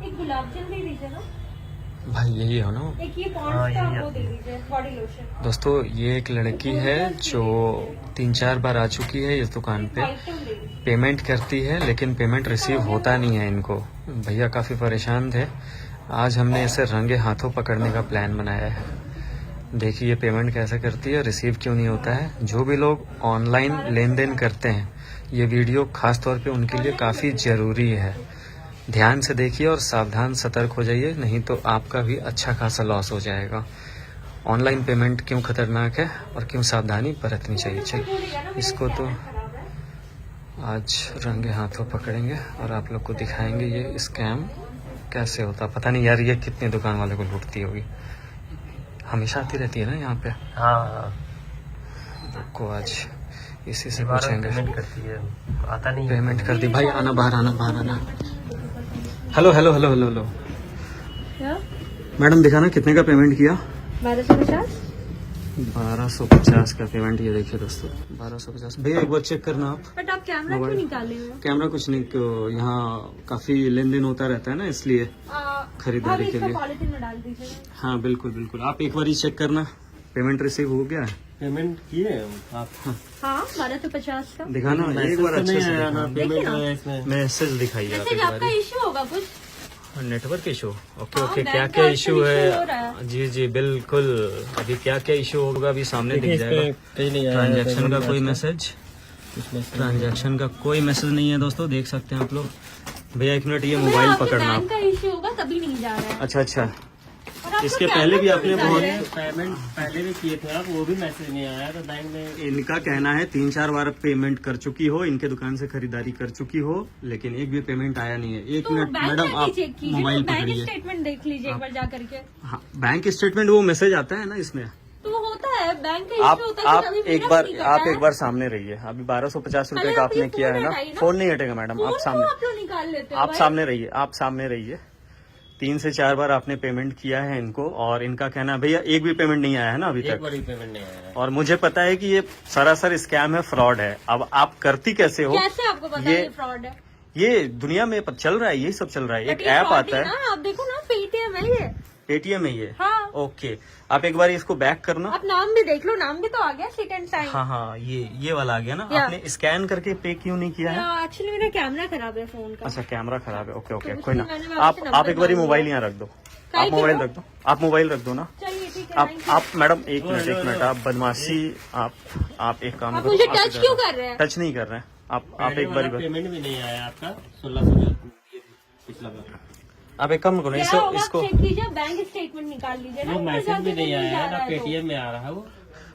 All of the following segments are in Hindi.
एक गुलाब जल दे दीजिए ना। भाई यही हो ना। एक ये पॉन्ड्स का वो दे दीजिए, बॉडी लोशन। दोस्तों ये एक लड़की है जो 3-4 बार आ चुकी है इस दुकान पे, पेमेंट करती है लेकिन पेमेंट रिसीव होता नहीं है इनको। भैया काफ़ी परेशान थे, आज हमने इसे रंगे हाथों पकड़ने का प्लान बनाया है। देखिए पेमेंट कैसे करती है, रिसीव क्यों नहीं होता है। जो भी लोग ऑनलाइन लेन देन करते हैं ये वीडियो खास तौर पे उनके लिए काफ़ी ज़रूरी है। ध्यान से देखिए और सावधान सतर्क हो जाइए, नहीं तो आपका भी अच्छा खासा लॉस हो जाएगा। ऑनलाइन पेमेंट क्यों खतरनाक है और क्यों सावधानी बरतनी चाहिए। चलिए इसको तो आज रंगे हाथों पकड़ेंगे और आप लोग को दिखाएंगे ये स्कैम कैसे होता। पता नहीं यार ये कितने दुकान वाले को लूटती होगी, हमेशा आती रहती है ना यहाँ पे। हाँ को आज इसी से पूछेंगे। पेमेंट करती है, आता नहीं पेमेंट कर दी भाई, आना बाहर आना बाहर आना। Hello hello hello hello hello क्या? मैडम दिखाना कितने का पेमेंट किया। 1250। 1250 का पेमेंट, ये देखिए दोस्तों 1250। भैया एक बार चेक करना आप। बट आप कैमरा क्यों निकाले हो? कैमरा कुछ नहीं, क्यों यहाँ काफी लेन देन होता रहता है ना, इसलिए खरीदारी के लिए। पॉलिथीन में डाल दीजिए। हाँ बिल्कुल बिल्कुल, आप एक बार ही चेक करना पेमेंट रिसीव हो गया है। पेमेंट किए आप? हाँ 1250 का दिखाना एक बार अच्छे से ना पेमेंट देखिए है इसमें। मैसेज दिखाइए आप मैसेज एक आपका बार। इश्यू होगा कुछ। नेटवर्क इशू, ओके हाँ, ओके। बैंक क्या का क्या आजकल इशू issue हो है? रहा है। जी जी बिल्कुल, अभी क्या क्या इशू होगा अभी सामने दिख जाएगा। कहीं नहीं आया ट्रांजैक्शन का पेमेंट कोई आज मैसेज, इसमें। ट्रांजैक्शन का कोई मैसेज नहीं है दोस्तों, देख सकते हैं आप लोग। भैया एक मिनट ये तो मोबाइल आपके पकड़ना बैंक आप। का इश्यू होगा तभी नहीं जा रहा है। अच्छा अच्छा, और आपको इसके कैमरा पहले भी क्यों आपने निकाल बहुत रहे हैं? पेमेंट पहले भी किए थे आप, वो भी मैसेज नहीं आया तो बैंक ने। इनका कहना है 3-4 बार पेमेंट कर चुकी हो, इनके दुकान से खरीदारी कर चुकी हो, लेकिन एक भी पेमेंट आया नहीं है। एक तो मिनट बैंक मैडम का आप चेक कीजिए, मोबाइल बैंक पकड़िए। स्टेटमेंट देख लीजिए एक बार जा करके। हाँ बैंक स्टेटमेंट वो मैसेज आता है ना इसमें। तो वो होता है, बैंक का आप इश्यू होता है। आप अभी एक मेरा बार भी नहीं आप करता एक है। बार सामने रहिए। अभी 1250 रुपए अरे का आप ये आपने किया है फोन ना, हटाइए ना। फोन नहीं हटेगा मैडम, फोन आप क्यों सामने आप लोग निकाल लेते हो आप भाई? सामने रहिए, आप सामने रहिए। 3 से 4 बार आपने पेमेंट किया है इनको, और इनका कहना है भैया एक भी पेमेंट नहीं आया है ना अभी एक तक। बार भी पेमेंट नहीं आया है। और मुझे पता है कि ये सरासर स्कैम है, फ्रॉड है। अब आप करती कैसे हो? कैसे आपको पता है ये ये फ्रॉड है? ये दुनिया में चल रहा है, यही सब चल रहा है। एक But ये ऐप fraud आता ही है, ना, आप देखो ना, पेटीएम है ये। पेटीएम है ये। हाँ। ओके, आप एक बार इसको बैक करना। आप नाम भी देख लो, नाम भी तो आ गया, सिट एंड साइन। हाँ हाँ, ये वाला आ गया ना। या। आपने स्कैन करके पे क्यों नहीं किया है? एक्चुअली मेरा कैमरा खराब है फोन का। अच्छा कैमरा खराब है, ओके ओके तो कोई ना। उसमें मैंने आप वापस नंबर एक बार डाल मोबाइल दिया। यहाँ रख दो। काहे आप मोबाइल क्यों? रख दो, आप मोबाइल रख दो ना। चलिए ठीक है, आप मैडम एक मिनट, आप बदमाशी, आप एक काम आप करो। मुझे आप टच इधर क्यों आओ। कर रहे हैं? टच नहीं कर रहे हैं आप एक बार पेमेंट भी नहीं आया आपका 1600 पिछला बार। आप एक काम करो, क्या होगा, इसको चेक कीजिए, बैंक स्टेटमेंट निकाल लीजिए ना। वो ऊपर मैसेज जाके भी नहीं जा आया रहा ना, है तो। पेटीएम में आ रहा है वो।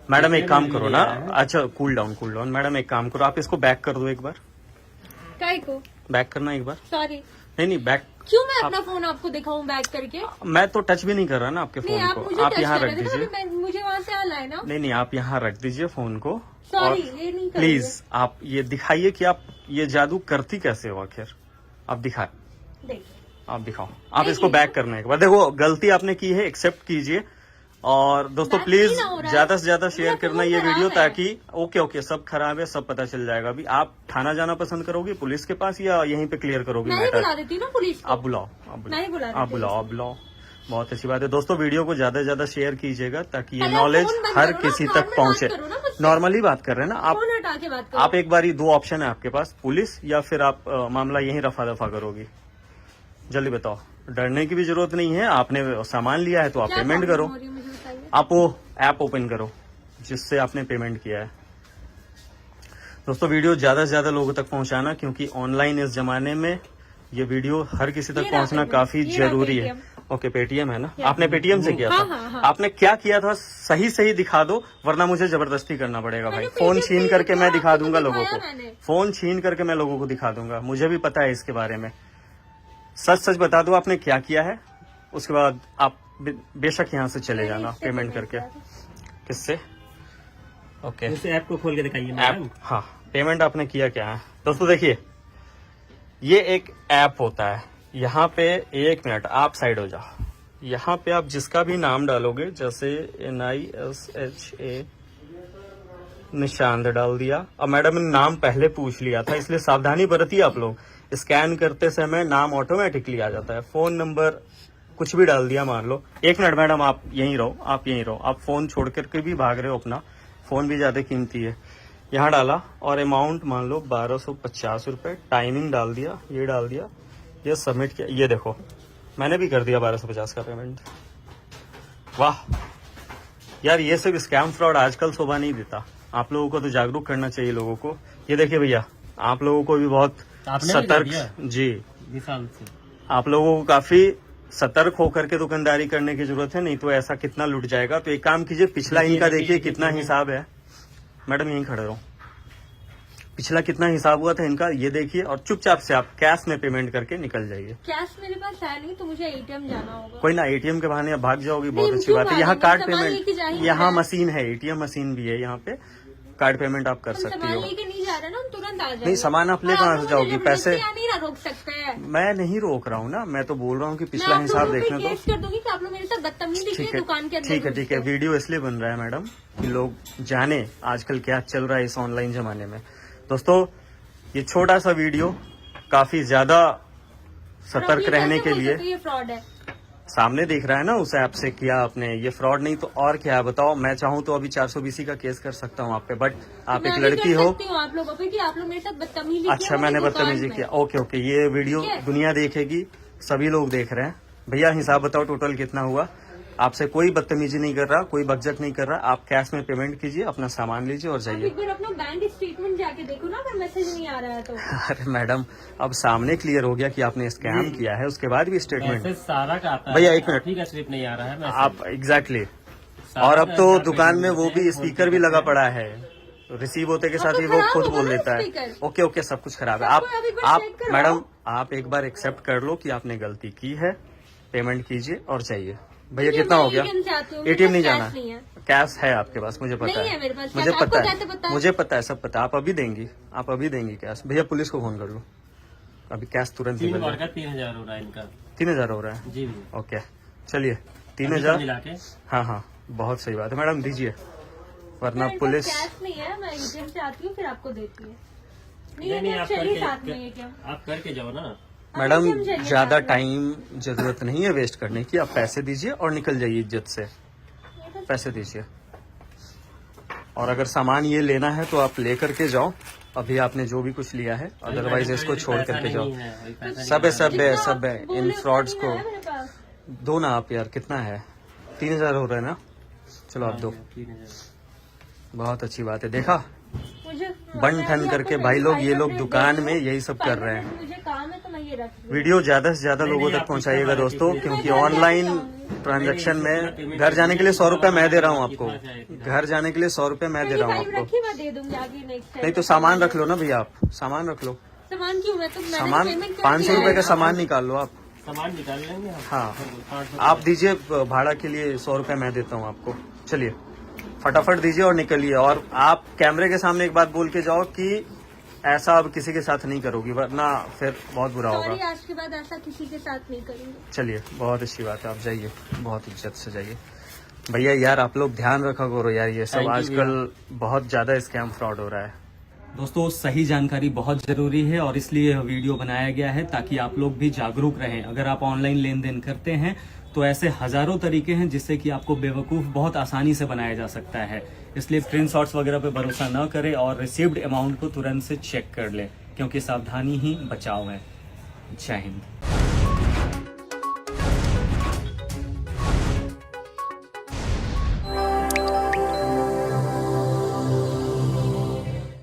मैडम एक काम करो ना। नहीं आया है। अच्छा कूल डाउन मैडम, एक काम करो, आप इसको बैक कर दो एक बार। काय को? बैक करना एक बार। सॉरी, नहीं बैक। क्यों मैं अपना फोन आपको दिखाऊं बैक करके? मैं तो टच भी नहीं कर रहा ना आपके नहीं, फोन आप को। मुझे आप टच यहाँ कर रख रहे थे ना, दीजिए। अभी मुझे वहाँ से आना है ना। नहीं आप यहाँ रख दीजिए फोन को। सॉरी, ये नहीं करेंगे। प्लीज आप ये दिखाइए कि आप ये जादू करती कैसे हो आखिर। आप दिखाए, देखिए, आप दिखाओ। आप इसको बैक करना एक बार। देखो गलती आपने की है, एक्सेप्ट कीजिए। और दोस्तों बैक प्लीज नहीं ना हो रहा है। ज्यादा से ज्यादा शेयर मेरा करना फोन ये खराब वीडियो, है। ताकि ओके सब खराब है, सब पता चल जाएगा। अभी आप थाना जाना पसंद करोगे पुलिस के पास, या यहीं पे क्लियर करोगे मैं ही मैटर? बुला देती ना पुलिस को। आप बुलाओ, नहीं बुला आप देती। बुलाओ। बहुत अच्छी बात है दोस्तों, वीडियो को ज्यादा से ज्यादा शेयर कीजिएगा ताकि ये पहले नॉलेज फोन बंद हर करो ना, किसी नॉर्मल तक बात पहुंचे। करो ना मुझसे। नॉर्मली बात कर रहे हैं ना आप। फोन हटा के बात करो। आप एक बार ही, 2 ऑप्शन है आपके पास, पुलिस या फिर आप मामला यहीं रफा दफा करोगी। जल्दी बताओ, डरने की भी जरूरत नहीं है। आपने सामान लिया है तो आप क्या पेमेंट प्रॉब्लम करो। हो रही है मुझे बताइए। आप वो ऐप ओपन करो जिससे आपने पेमेंट किया है। दोस्तों वीडियो ज्यादा से ज्यादा लोगों तक पहुंचाना, क्योंकि ऑनलाइन इस जमाने में ये वीडियो हर किसी तक ये रहा पहुंचना पेटीएम, काफी ये रहा जरूरी है। पेटीएम। ओके पेटीएम है ना, आपने पेटीएम से किया था। हाँ। आपने क्या किया था सही दिखा दो, वरना मुझे जबरदस्ती करना पड़ेगा भाई। मैंने फोन पेटीएम छीन से करके मैं दिखाया, दिखा आपको दूंगा तो लोगों दिखाया को। मैंने। फोन छीन करके मैं लोगों को दिखा दूंगा, मुझे भी पता है इसके बारे में। सच बता दो आपने क्या किया है, उसके बाद आप बेशक यहाँ से चले जाना पेमेंट करके। किससे? ओके उस ऐप को खोल के दिखाइए ऐप, मैडम। हाँ पेमेंट आपने किया क्या है दोस्तों? देखिए ये एक ऐप होता है। यहाँ पे 1 मिनट आप साइड हो जाओ। यहाँ पे आप जिसका भी नाम डालोगे, जैसे NISHA निशांत डाल दिया। अब मैडम ने नाम पहले पूछ लिया था, इसलिए सावधानी बरतिए आप लोग। स्कैन करते समय नाम ऑटोमेटिकली आ जाता है, फोन नंबर कुछ भी डाल दिया मान लो। एक मिनट मैडम, आप यहीं रहो, आप यहीं रहो, आप फोन छोड़ करके भी भाग रहे हो, अपना फोन भी ज्यादा कीमती है। यहाँ डाला और अमाउंट मान लो 1250 रुपए, टाइमिंग डाल दिया, ये डाल दिया, ये सबमिट किया, ये देखो मैंने भी कर दिया 1250 का पेमेंट। वाह यार, ये सब स्कैम फ्रॉड आजकल शोभा नहीं देता। आप लोगों को तो जागरूक करना चाहिए लोगों को। ये देखिए भैया, आप लोगों को भी बहुत आपने भी कर सतर्क, दिया? जी विशाल से आप लोगों को काफी सतर्क होकर के दुकानदारी करने की जरूरत है, नहीं तो ऐसा कितना लूट जाएगा। तो एक काम कीजिए, पिछला इनका देखिए कितना हिसाब है। मैडम यहीं खड़े रहो, पिछला कितना हिसाब हुआ था इनका ये देखिए, और चुपचाप से आप कैश में पेमेंट करके निकल जाइए। कैश मेरे पास है नहीं, तो मुझे एटीएम जाना होगा। कोई ना, एटीएम के बहाने आप भाग जाओगी, बहुत नहीं, अच्छी क्यों बात है। यहाँ भागूंगी? कार्ड सामान लेके जा पेमेंट, ही यहाँ रहे हैं। मशीन है, एटीएम मशीन भी है यहाँ पे, कार्ड पेमेंट आप कर हम सकती सामान हो। लेके नहीं जा रहे ना, हम तुरंत आ जाएंगे। नहीं, सामान आप ले और कहाँ आप से लोग जाओगी? मुझे पैसे जबरदस्ती नहीं ना रोक सकते हैं। मैं नहीं रोक रहा हूँ ना, मैं तो बोल रहा हूँ कि मैं पिछला आप हिसाब लोगों पे देखने दो। केस कर दूंगी कि आप लोग मेरे साथ बदतमीजी की ठीक है, दुकान के अंदर। ठीक है, ठीक है। वीडियो इसलिए बन रहा है मैडम कि लोग जाने आजकल क्या चल रहा है इस ऑनलाइन जमाने में। दोस्तों, ये छोटा सा वीडियो काफी ज्यादा सतर्क रहने के लिए, ये फ्रॉड है। सामने दिख रहा है ना उस ऐप से किया आपने, ये फ्रॉड नहीं तो और क्या है बताओ। मैं चाहूँ तो अभी 420 का केस कर सकता हूँ आप पे, बट आप मैं एक भी लड़की कर हो। सकती हूँ आप लोगों पे कि आप लोग मेरे साथ बदतमीजी अच्छा, मैंने बदतमीजी किया, ओके ओके, ये वीडियो ठीक है। दुनिया देखेगी, सभी लोग देख रहे हैं। भैया हिसाब बताओ टोटल कितना हुआ। आपसे कोई बदतमीजी नहीं कर रहा, कोई बकझक नहीं कर रहा, आप कैश में पेमेंट कीजिए, अपना सामान लीजिए और आप जाइए। एक बार अपना बैंक स्टेटमेंट जाके देखो ना, अगर मैसेज नहीं आ रहा है तो। अरे मैडम, अब सामने क्लियर हो गया कि आपने स्कैम किया है, उसके बाद भी स्टेटमेंट। मैसेज सारा का आता है भैया, एक मिनट। ठीक है, स्लिप नहीं आ रहा है मैसेज। आप एग्जैक्टली सारा और अब तो का दुकान में पेमेंट वो भी है, स्पीकर भी लगा पड़ा है, रिसीव होते के अब साथ तो ही वो खराब खुद होगा बोल ना देता है। स्पीकर। ओके ओके, सब कुछ खराब है। सबको अब एक बार आप चेक करो। मैडम, आप एक बार एक्सेप्ट कर लो कि आपने गलती की है, पेमेंट कीजिए और जाइए। भैया कितना हो गया? एटीएम नहीं जाना, कैश है आपके पास, मुझे पता नहीं है मेरे पास मुझे कैश। आपको पता कैसे पता है, है? मुझे पता है, सब पता है। आप अभी देंगी, आप अभी देंगी कैश। भैया पुलिस को फोन कर लो, अभी कैश तुरंत 3 निकल बार जाए। का 3000 हो रहा है इनका। 3000 हो रहा है, जी भैया। ओके चलिए अभी 3000। मिला के हाँ हाँ, बहुत सही बात है मैडम, दीजिए, वरना मेरे पास पुलिस। कैश नहीं है, मैं एटीएम से आती हूँ फिर आपको देती हूँ। नहीं, आप आप चलिए साथ में करके एटीएम। आप करके जाओ ना। मैडम ATM चाहिए ज्यादा साथ में। टाइम जरूरत नहीं है वेस्ट करने की, आप पैसे दीजिए और निकल जाइए इज्जत से। पैसे दीजिए, और अगर सामान ये लेना है तो आप ले करके जाओ, अभी आपने जो भी कुछ लिया है, अदरवाइज इसको छोड़ करके जाओ। सब है, सब है, सब है। इन फ्रॉड्स को दो ना आप यार, कितना है? 3000 हो रहा है ना, चलो आप दो, बहुत अच्छी बात है। देखा, बन ठन करके भाई लोग, ये लोग दुकान में यही सब कर रहे हैं। मुझे काम है तो मैं ये रख लूँ। वीडियो ज्यादा से ज्यादा लोगों तक पहुंचाइएगा दोस्तों, क्योंकि ऑनलाइन ट्रांजैक्शन में घर जाने के लिए 100 रुपए मैं दे रहा हूँ आपको, घर जाने के लिए 100 रुपए मैं दे रहा हूँ आपको। रखी मैं दे दूंगी आगे नेक्स्ट नहीं तो सामान रख लो ना भैया, आप सामान रख लो। सामान क्यों? मैं तो मैंने सामान पेमेंट कर 500 दिया रुपए है। का सामान निकाल लो आप। सामान निकाल लेंगे हम। हाँ, 500 आप दीजिए, भाड़ा के लिए 100 रुपए मैं देता हूँ आपको। चलिए फटाफट दीजिए और निकलिए। और आप कैमरे के सामने एक बात बोल के जाओ कि ऐसा अब किसी के साथ नहीं करोगी, वरना फिर बहुत बुरा सॉरी, होगा। आज के बाद ऐसा किसी के साथ नहीं करूंगी। चलिए, बहुत अच्छी बात है, आप जाइए, बहुत इज्जत से जाइए। भैया यार, आप लोग ध्यान रखा करो यार, ये सब Thank you आजकल बहुत ज्यादा स्कैम फ्रॉड हो रहा है। दोस्तों, सही जानकारी बहुत जरूरी है और इसलिए यह वीडियो बनाया गया है, ताकि आप लोग भी जागरूक रहें। अगर आप ऑनलाइन लेन देन करते हैं तो ऐसे हजारों तरीके हैं जिससे कि आपको बेवकूफ बहुत आसानी से बनाया जा सकता है। इसलिए स्क्रीनशॉट्स वगैरह पे भरोसा न करें और रिसीव्ड अमाउंट को तुरंत से चेक कर लें, क्योंकि सावधानी ही बचाव है। जय हिंद।